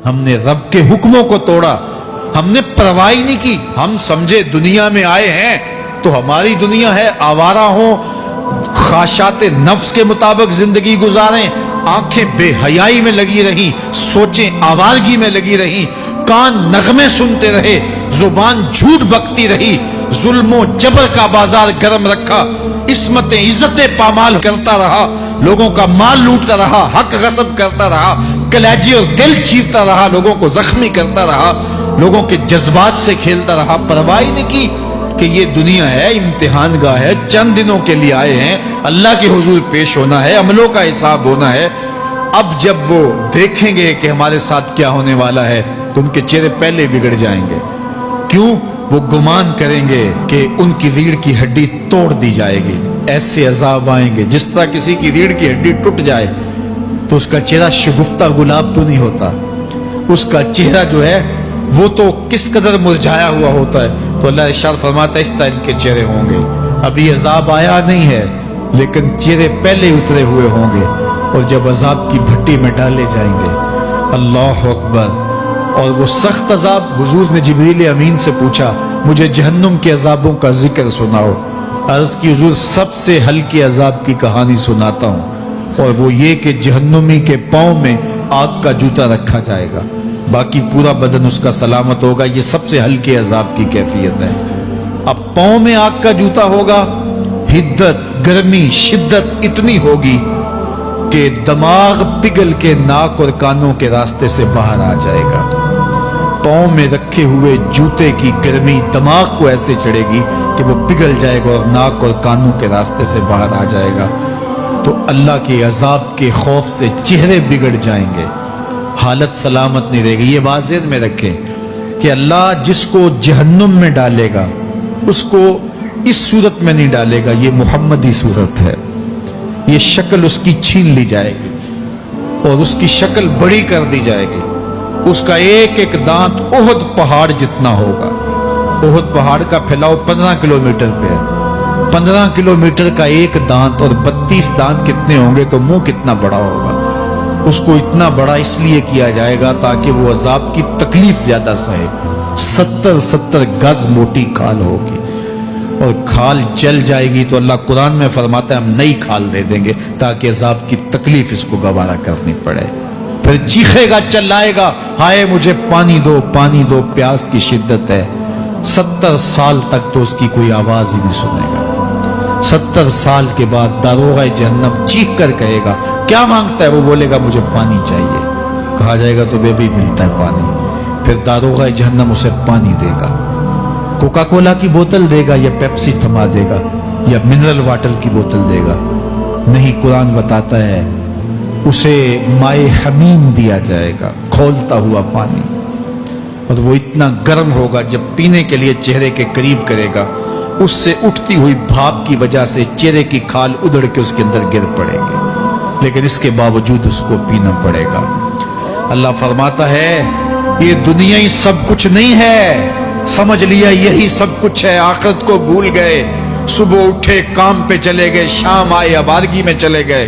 ہم نے رب کے حکموں کو توڑا، ہم نے پرواہ ہی نہیں کی۔ ہم سمجھے دنیا میں آئے ہیں تو ہماری دنیا ہے، آوارہ ہوں، خواہشات نفس کے مطابق زندگی گزاریں، آنکھیں بے حیائی میں لگی رہیں، سوچیں آوارگی میں لگی رہیں، کان نغمے سنتے رہے، زبان جھوٹ بکتی رہی، ظلم و جبر کا بازار گرم رکھا، عصمتیں عزتیں پامال کرتا رہا، لوگوں کا مال لوٹتا رہا، حق غصب کرتا رہا، کلیجے اور دل چیرتا رہا، لوگوں کو زخمی کرتا رہا، لوگوں کے جذبات سے کھیلتا رہا، پرواہ نہیں کی کہ یہ دنیا ہے، امتحان گاہ ہے، چند دنوں کے لیے آئے ہیں، اللہ کے حضور پیش ہونا ہے، عملوں کا حساب ہونا ہے۔ اب جب وہ دیکھیں گے کہ ہمارے ساتھ کیا ہونے والا ہے تو ان کے چہرے پہلے بگڑ جائیں گے۔ کیوں؟ وہ گمان کریں گے کہ ان کی ریڑھ کی ہڈی توڑ دی جائے گی، ایسے عذاب آئیں گے جس طرح کسی کی ریڑھ کی ہڈی ٹوٹ جائے تو اس کا چہرہ شگفتہ گلاب تو نہیں ہوتا، اس کا چہرہ جو ہے وہ تو کس قدر مرجھایا ہوا ہوتا ہے۔ تو اللہ ارشاد فرماتا ہے اس طرح ان کے چہرے ہوں گے۔ ابھی عذاب آیا نہیں ہے لیکن چہرے پہلے اترے ہوئے ہوں گے، اور جب عذاب کی بھٹی میں ڈالے جائیں گے، اللہ اکبر، اور وہ سخت عذاب، حضور نے جبریل امین سے پوچھا مجھے جہنم کے عذابوں کا ذکر سناؤ۔ عرض کی حضور سب سے ہلکے عذاب کی کہانی سناتا ہوں، اور وہ یہ کہ جہنمی کے پاؤں میں آگ کا جوتا رکھا جائے گا، باقی پورا بدن اس کا سلامت ہوگا۔ یہ سب سے ہلکے عذاب کی کیفیت ہے۔ اب پاؤں میں آگ کا جوتا ہوگا، حدت، گرمی، شدت اتنی ہوگی کہ دماغ پگھل کے ناک اور کانوں کے راستے سے باہر آ جائے گا۔ پاؤں میں رکھے ہوئے جوتے کی گرمی دماغ کو ایسے چڑھے گی کہ وہ پگھل جائے گا اور ناک اور کانوں کے راستے سے باہر آ جائے گا۔ تو اللہ کے عذاب کے خوف سے چہرے بگڑ جائیں گے، حالت سلامت نہیں رہے گی۔ یہ بات ذہن میں رکھیں کہ اللہ جس کو جہنم میں ڈالے گا اس کو اس صورت میں نہیں ڈالے گا، یہ محمدی صورت ہے، یہ شکل اس کی چھین لی جائے گی اور اس کی شکل بڑی کر دی جائے گی۔ اس کا ایک ایک دانت احد پہاڑ جتنا ہوگا۔ احد پہاڑ کا پھیلاؤ 15 کلومیٹر پہ ہے، 15 کلومیٹر کا ایک دانت، اور 32 دانت کتنے ہوں گے تو منہ کتنا بڑا ہوگا۔ اس کو اتنا بڑا اس لیے کیا جائے گا تاکہ وہ عذاب کی تکلیف زیادہ سہے۔ 70 گز موٹی کھال ہوگی، اور کھال جل جائے گی تو اللہ قرآن میں فرماتا ہے ہم نئی کھال دے دیں گے تاکہ عذاب کی تکلیف اس کو گوارا کرنی پڑے۔ پھر چیخے گا، چلائے گا، ہائے مجھے پانی دو، پانی دو، پیاس کی شدت ہے۔ 70 سال تک تو اس کی کوئی آواز ہی نہیں سنے گا۔ 70 سال کے بعد داروغہ جہنم چیخ کر کہے گا کیا مانگتا ہے؟ وہ بولے گا مجھے پانی چاہیے۔ کہا جائے گا تو بے بھی ملتا ہے پانی۔ پھر داروغہ جہنم اسے پانی دے گا، کوکا کولا کی بوتل دے گا یا پیپسی تھما دے گا یا منرل واٹر کی بوتل دے گا؟ نہیں، قرآن بتاتا ہے اسے مائے حمیم دیا جائے گا، کھولتا ہوا پانی، اور وہ اتنا گرم ہوگا جب پینے کے لیے چہرے کے قریب کرے گا اس سے اٹھتی ہوئی بھاپ کی وجہ سے چہرے کی کھال ادھڑ کے اس کے اندر گر پڑے گی، لیکن اس کے باوجود اس کو پینا پڑے گا۔ اللہ فرماتا ہے یہ دنیا ہی سب کچھ نہیں ہے، سمجھ لیا یہی سب کچھ ہے، آخرت کو بھول گئے، صبح اٹھے کام پہ چلے گئے، شام آئے آوارگی میں چلے گئے،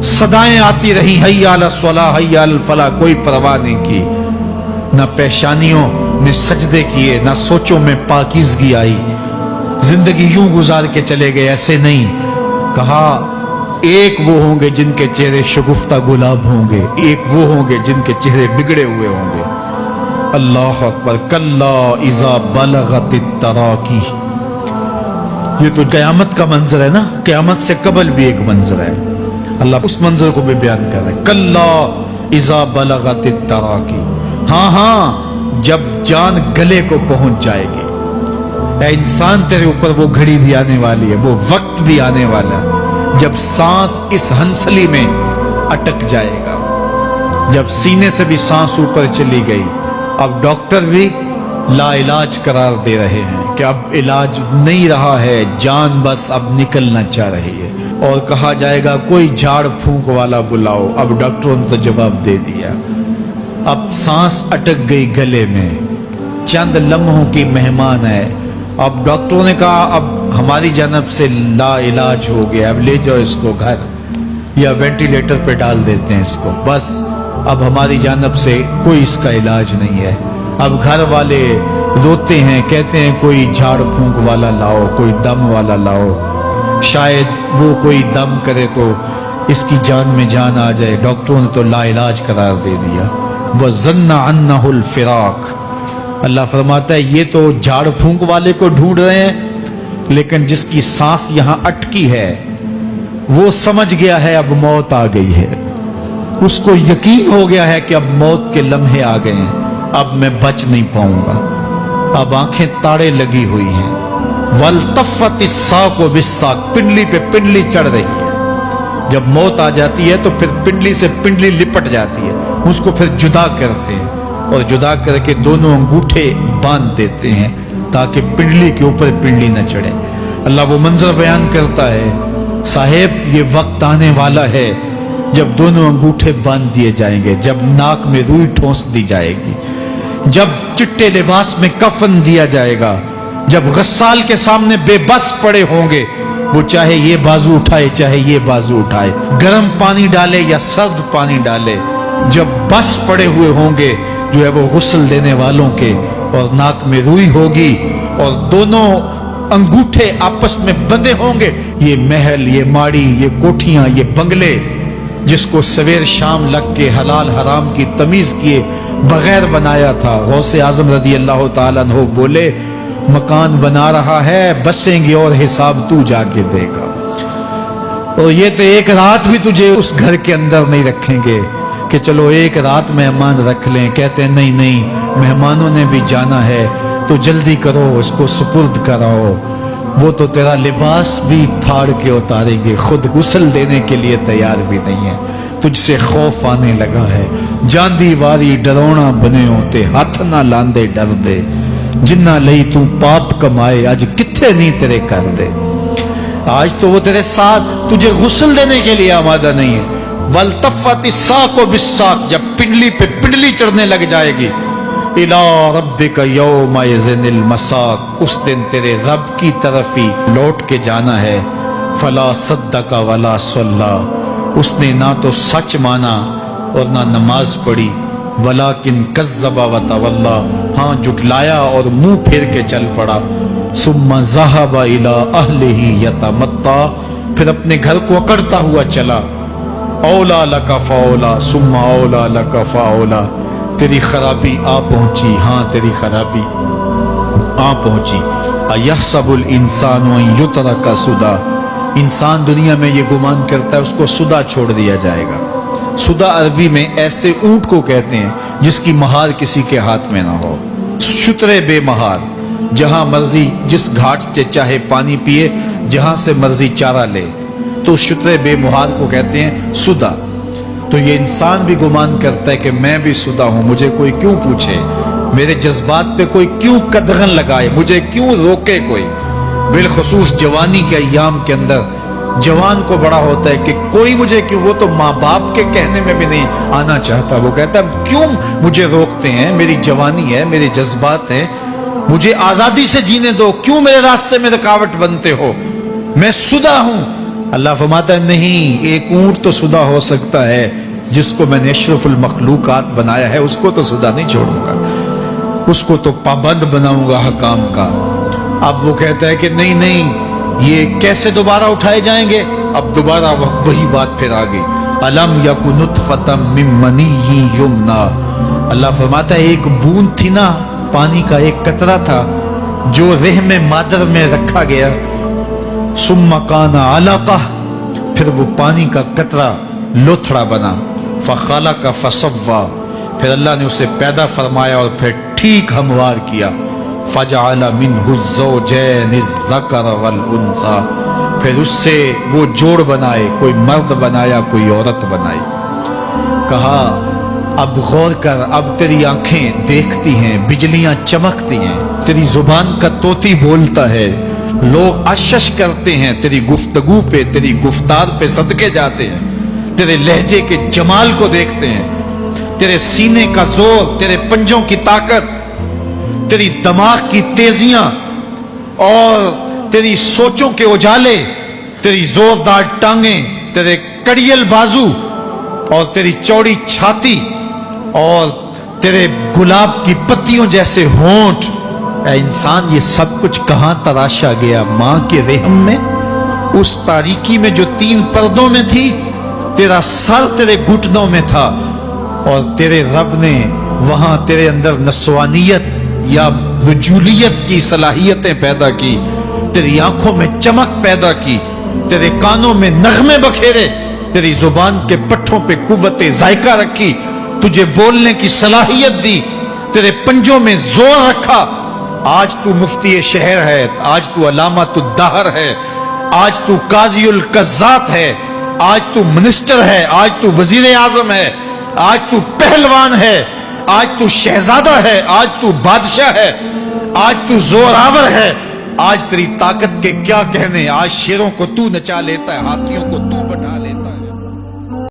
صدائیں آتی رہی حی علی الصلاۃ حی علی الفلاح، کوئی پرواہ نہیں کی، نہ پیشانیوں نے سجدے کیے، نہ سوچوں میں پاکیزگی آئی، زندگی یوں گزار کے چلے گئے۔ ایسے نہیں، کہا ایک وہ ہوں گے جن کے چہرے شگفتہ گلاب ہوں گے، ایک وہ ہوں گے جن کے چہرے بگڑے ہوئے ہوں گے۔ اللہ اکبر، کلا اذا بلغت التراقی، یہ تو قیامت کا منظر ہے نا، قیامت سے قبل بھی ایک منظر ہے، اللہ اس منظر کو بھی بیان کر رہا ہے، کلا اذا بلغت التراقی، ہاں جب جان گلے کو پہنچ جائے گی۔ اے انسان تیرے اوپر وہ گھڑی بھی آنے والی ہے، وہ وقت بھی آنے والا ہے جب سانس اس ہنسلی میں اٹک جائے گا، جب سینے سے بھی سانس اوپر چلی گئی، اب ڈاکٹر بھی لا علاج قرار دے رہے ہیں کہ اب علاج نہیں رہا ہے، جان بس اب نکلنا چاہ رہی ہے، اور کہا جائے گا کوئی جھاڑ پھونک والا بلاؤ۔ اب ڈاکٹروں نے تو جواب دے دیا، اب سانس اٹک گئی گلے میں، چند لمحوں کی مہمان ہے۔ اب ڈاکٹروں نے کہا اب ہماری جانب سے لا علاج ہو گیا، اب لے جاؤ اس کو گھر یا وینٹیلیٹر پہ ڈال دیتے ہیں اس کو، بس اب ہماری جانب سے کوئی اس کا علاج نہیں ہے. اب گھر والے روتے ہیں, کہتے ہیں کوئی جھاڑ پھونک والا لاؤ, کوئی دم والا لاؤ, شاید وہ کوئی دم کرے تو اس کی جان میں جان آ جائے. ڈاکٹروں نے تو لا علاج قرار دے دیا. وَظَنَّ عَنَّهُ الْفِرَاقُ. اللہ فرماتا ہے یہ تو جھاڑ پھونک والے کو ڈھونڈ رہے ہیں, لیکن جس کی سانس یہاں اٹکی ہے وہ سمجھ گیا ہے اب موت آ گئی ہے. اس کو یقین ہو گیا ہے کہ اب موت کے لمحے آ گئے ہیں, اب میں بچ نہیں پاؤں گا. اب آنکھیں تاڑے لگی ہوئی ہیں. وَالْتَفَّتِ السَّاقُ بِالسَّاقِ. پنڈلی پہ پنڈلی چڑھ رہی ہے. جب موت آ جاتی ہے تو پھر پنڈلی سے پنڈلی لپٹ جاتی ہے, اس کو پھر جدا کرتے ہیں اور جدا کر کے دونوں انگوٹھے باندھ دیتے ہیں تاکہ پنڈلی کے اوپر پنڈلی نہ چڑھے. اللہ وہ منظر بیان کرتا ہے, صاحب یہ وقت آنے والا ہے جب دونوں انگوٹھے باندھ دیے جائیں گے, جب ناک میں روئی ٹھونس دی جائے گی, جب چٹے لباس میں کفن دیا جائے گا, جب غسال کے سامنے بے بس پڑے ہوں گے, وہ چاہے یہ بازو اٹھائے چاہے یہ بازو اٹھائے, گرم پانی ڈالے یا سرد پانی ڈالے, جب بس پڑے ہوئے ہوں گے جو ہے وہ غسل دینے والوں کے, اور ناک میں روئی ہوگی اور دونوں انگوٹھے آپس میں بندھے ہوں گے. یہ محل, یہ ماڑی, یہ کوٹھیاں, یہ بنگلے جس کو سویر شام لگ کے حلال حرام کی تمیز کیے بغیر بنایا تھا. غوث اعظم رضی اللہ تعالیٰ عنہ بولے مکان بنا رہا ہے, بسیں گے اور حساب تو جا کے دے گا, اور یہ تو ایک رات بھی تجھے اس گھر کے اندر نہیں رکھیں گے کہ چلو ایک رات مہمان رکھ لیں. کہتے ہیں نہیں نہیں, مہمانوں نے بھی جانا ہے تو جلدی کرو, اس کو سپرد کراؤ. وہ تو تیرا لباس بھی پھاڑ کے اتاریں گے, خود غسل دینے کے لیے تیار بھی نہیں ہے. تجھ سے خوف آنے لگا ہے, جاندی واری ڈرونا بنے ہوتے, ہاتھ نہ لاندے ڈر دے, جنہ لئی تو پاپ کمائے اج کتھے نہیں تیرے کر دے. آج تو وہ تیرے ساتھ تجھے غسل دینے کے لیے آمادہ نہیں ہے. وَالْتَفَّتِ السَّاقُ بِالسَّاقِ. جب پنڈلی پہ پنڈلی چڑھنے لگ جائے گی, إِلَىٰ رَبِّكَ يَوْمَئِذٍ الْمَسَاقُ. اس دن تیرے رب کی طرف ہی لوٹ کے جانا ہے. فَلَا صَدَّقَ وَلَا صَلَّىٰ. اس نے نہ تو سچ مانا اور نہ نماز پڑھی. وَلَٰكِنْ كَذَّبَ وَتَوَلَّىٰ. ہاں جھٹلایا اور منہ پھیر کے چل پڑا. ثُمَّ ذَهَبَ إِلَىٰ أَهْلِهِ يَتَمَطَّىٰ. پھر اپنے گھر کو اکڑتا ہوا چلا. اولا لک فاولا ثم اولا لک فاولا. تیری خرابی آ پہنچی, ہاں تیری خرابی آ پہنچی. ایحسب الانسان ان یترک سدی. انسان دنیا میں یہ گمان کرتا ہے اس کو سدا چھوڑ دیا جائے گا. سدا عربی میں ایسے اونٹ کو کہتے ہیں جس کی مہار کسی کے ہاتھ میں نہ ہو. شترے بے مہار, جہاں مرضی جس گھاٹ سے چاہے پانی پیے, جہاں سے مرضی چارہ لے, تو شترے بے مہار کو کہتے ہیں سدا. تو یہ انسان بھی گمان کرتا ہے کہ میں بھی سدا ہوں, مجھے کوئی کیوں پوچھے, میرے جذبات پہ کوئی کیوں قدغن لگائے, مجھے کیوں روکے کوئی. بالخصوص جوانی کے ایام کے اندر جوان کو بڑا ہوتا ہے کہ کوئی مجھے کیوں, وہ تو ماں باپ کے کہنے میں بھی نہیں آنا چاہتا. وہ کہتا ہے کیوں مجھے روکتے ہیں, میری جوانی ہے, میرے جذبات ہیں, مجھے آزادی سے جینے دو, کیوں میرے راستے میں رکاوٹ بنتے ہو, میں سدا ہوں. اللہ فرماتا ہے نہیں, ایک اونٹ تو سدا ہو سکتا ہے جس کو میں نے اشرف المخلوقات بنایا ہے, اس کو تو سدا نہیں چھوڑوں گا, اس کو تو پابند بناؤں گا حکام کا. اب وہ کہتا ہے کہ نہیں نہیں, یہ کیسے دوبارہ اٹھائے جائیں گے. اب دوبارہ وہی بات پھر آ گئی. الم یک نطفۃ من منی یمنی. اللہ فرماتا ہے ایک بوند تھی نا, پانی کا ایک قطرہ تھا جو رحم مادر میں رکھا گیا. ثم کان علقہ. پھر وہ پانی کا قطرہ لوتھڑا بنا. فخلق فسوی. پھر اللہ نے اسے پیدا فرمایا اور پھر ٹھیک ہموار کیا. فجعل منہ الزوجین الذکر والانثی. پھر اس سے وہ جوڑ بنائے, کوئی مرد بنایا کوئی عورت بنائی. کہا اب غور کر, اب تیری آنکھیں دیکھتی ہیں, بجلیاں چمکتی ہیں, تیری زبان کا طوطی بولتا ہے, لوگ اشش کرتے ہیں تیری گفتگو پہ, تیری گفتار پہ صدقے جاتے ہیں, تیرے لہجے کے جمال کو دیکھتے ہیں, تیرے سینے کا زور, تیرے پنجوں کی طاقت, تیری دماغ کی تیزیاں اور تیری سوچوں کے اجالے, تیری زوردار ٹانگیں, تیرے کڑیل بازو اور تیری چوڑی چھاتی اور تیرے گلاب کی پتیوں جیسے ہونٹ، اے انسان یہ سب کچھ کہاں تراشا گیا؟ ماں کے رحم میں، اس تاریکی میں جو 3 پردوں میں تھی، تیرا سر تیرے گھٹنوں میں تھا، اور تیرے رب نے وہاں تیرے اندر نسوانیت یا رجولیت کی صلاحیتیں پیدا کی، تیری آنکھوں میں چمک پیدا کی، تیرے کانوں میں نغمے بکھیرے، تیری زبان کے پٹھوں پہ قوت ذائقہ رکھی، تجھے بولنے کی صلاحیت دی، تیرے پنجوں میں زور رکھا۔ آج تو مفتی شہر ہے، آج تو علامۃ الدہر ہے، آج تو قاضی القضات ہے، آج تو منسٹر ہے، آج تو وزیر اعظم ہے، آج تو پہلوان ہے، آج تو شہزادہ ہے، آج تو بادشاہ ہے، آج تو زوراور ہے، آج تیری طاقت کے کیا کہنے، آج شیروں کو تو نچا لیتا ہے، ہاتھیوں کو